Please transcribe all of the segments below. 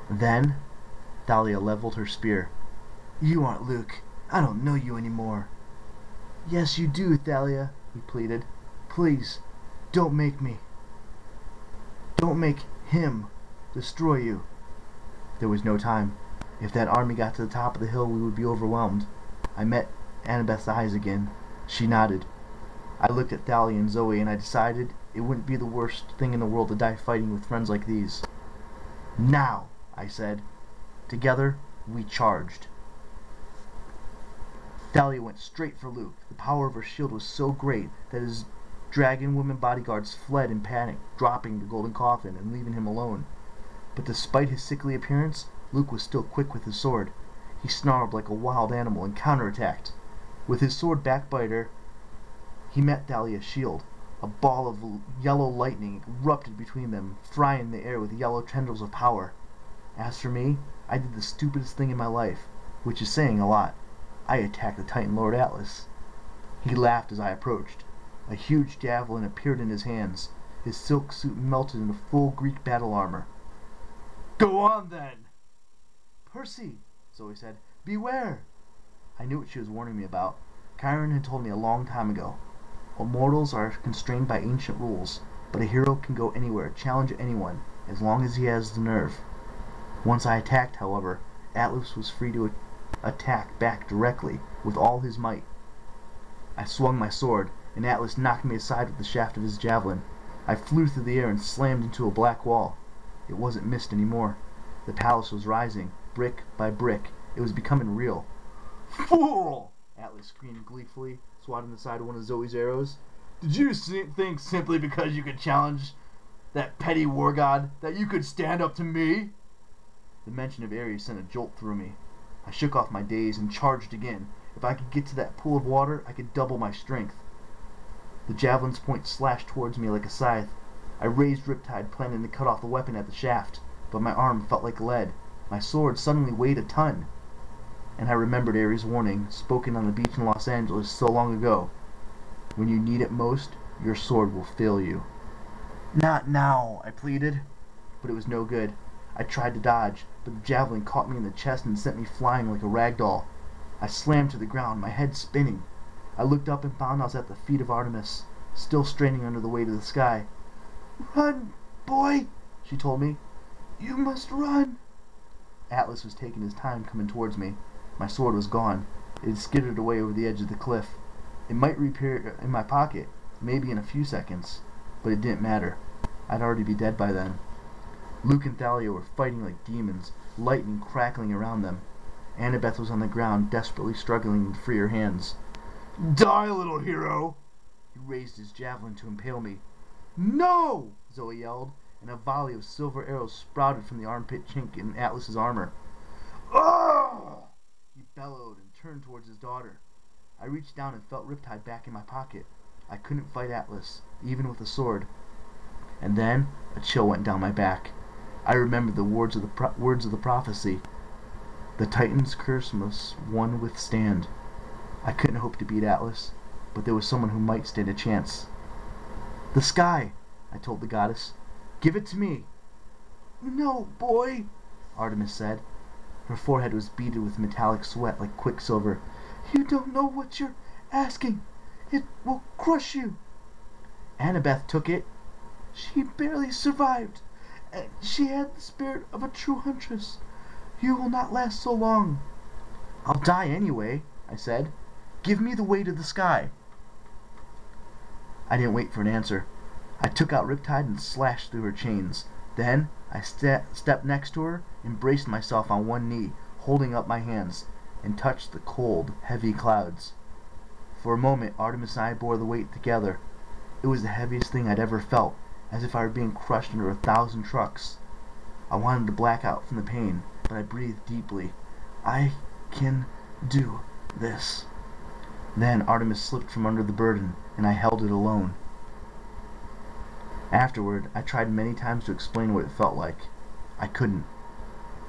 Then Thalia leveled her spear. "You aren't Luke. I don't know you anymore." "Yes, you do, Thalia," he pleaded. "Please, don't make me. Don't make him destroy you." There was no time. If that army got to the top of the hill, we would be overwhelmed. I met Annabeth's eyes again. She nodded. I looked at Thalia and Zoe, and I decided it wouldn't be the worst thing in the world to die fighting with friends like these. "Now," I said. Together, we charged. Thalia went straight for Luke. The power of her shield was so great that his dragon woman bodyguards fled in panic, dropping the golden coffin and leaving him alone. But despite his sickly appearance, Luke was still quick with his sword. He snarled like a wild animal and counterattacked. With his sword backbiter, he met Thalia's shield. A ball of yellow lightning erupted between them, frying the air with yellow tendrils of power. As for me, I did the stupidest thing in my life, which is saying a lot. I attacked the Titan Lord Atlas. He laughed as I approached. A huge javelin appeared in his hands. His silk suit melted into full Greek battle armor. "Go on, then!" "Percy," Zoe said, "beware!" I knew what she was warning me about. Chiron had told me a long time ago. Immortals are constrained by ancient rules, but a hero can go anywhere, challenge anyone, as long as he has the nerve. Once I attacked, however, Atlas was free to attack back directly, with all his might. I swung my sword, and Atlas knocked me aside with the shaft of his javelin. I flew through the air and slammed into a black wall. It wasn't mist anymore. The palace was rising, brick by brick. It was becoming real. "Fool!" Atlas screamed gleefully, swatting aside one of Zoe's arrows. "Did you think simply because you could challenge that petty war god that you could stand up to me?" The mention of Ares sent a jolt through me. I shook off my daze and charged again. If I could get to that pool of water, I could double my strength. The javelin's point slashed towards me like a scythe. I raised Riptide, planning to cut off the weapon at the shaft, but my arm felt like lead. My sword suddenly weighed a ton. And I remembered Ares' warning, spoken on the beach in Los Angeles so long ago. When you need it most, your sword will fail you. "Not now," I pleaded. But it was no good. I tried to dodge, but the javelin caught me in the chest and sent me flying like a rag doll. I slammed to the ground, my head spinning. I looked up and found I was at the feet of Artemis, still straining under the weight of the sky. "Run, boy," she told me. "You must run." Atlas was taking his time coming towards me. My sword was gone. It had skidded away over the edge of the cliff. It might reappear in my pocket, maybe in a few seconds, but it didn't matter. I'd already be dead by then. Luke and Thalia were fighting like demons, lightning crackling around them. Annabeth was on the ground, desperately struggling to free her hands. "Die, little hero!" He raised his javelin to impale me. "No!" Zoe yelled, and a volley of silver arrows sprouted from the armpit chink in Atlas's armor. "Ah!" He bellowed and turned towards his daughter. I reached down and felt Riptide back in my pocket. I couldn't fight Atlas, even with a sword. And then a chill went down my back. I remembered the words of the prophecy. The Titan's curse must one withstand. I couldn't hope to beat Atlas, but there was someone who might stand a chance. "The sky," I told the goddess. "Give it to me." "No, boy," Artemis said. Her forehead was beaded with metallic sweat like quicksilver. "You don't know what you're asking. It will crush you." Annabeth took it. "She barely survived, and she had the spirit of a true huntress. You will not last so long." "I'll die anyway," I said. "Give me the way to the sky." I didn't wait for an answer. I took out Riptide and slashed through her chains. Then I stepped next to her and braced myself on one knee, holding up my hands, and touched the cold, heavy clouds. For a moment Artemis and I bore the weight together. It was the heaviest thing I'd ever felt, as if I were being crushed under 1,000 trucks. I wanted to black out from the pain, but I breathed deeply. "I can do this." Then Artemis slipped from under the burden, and I held it alone. Afterward, I tried many times to explain what it felt like. I couldn't.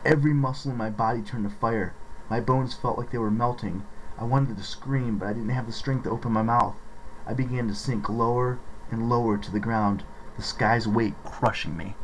Every muscle in my body turned to fire. My bones felt like they were melting. I wanted to scream, but I didn't have the strength to open my mouth. I began to sink lower and lower to the ground, the sky's weight crushing me.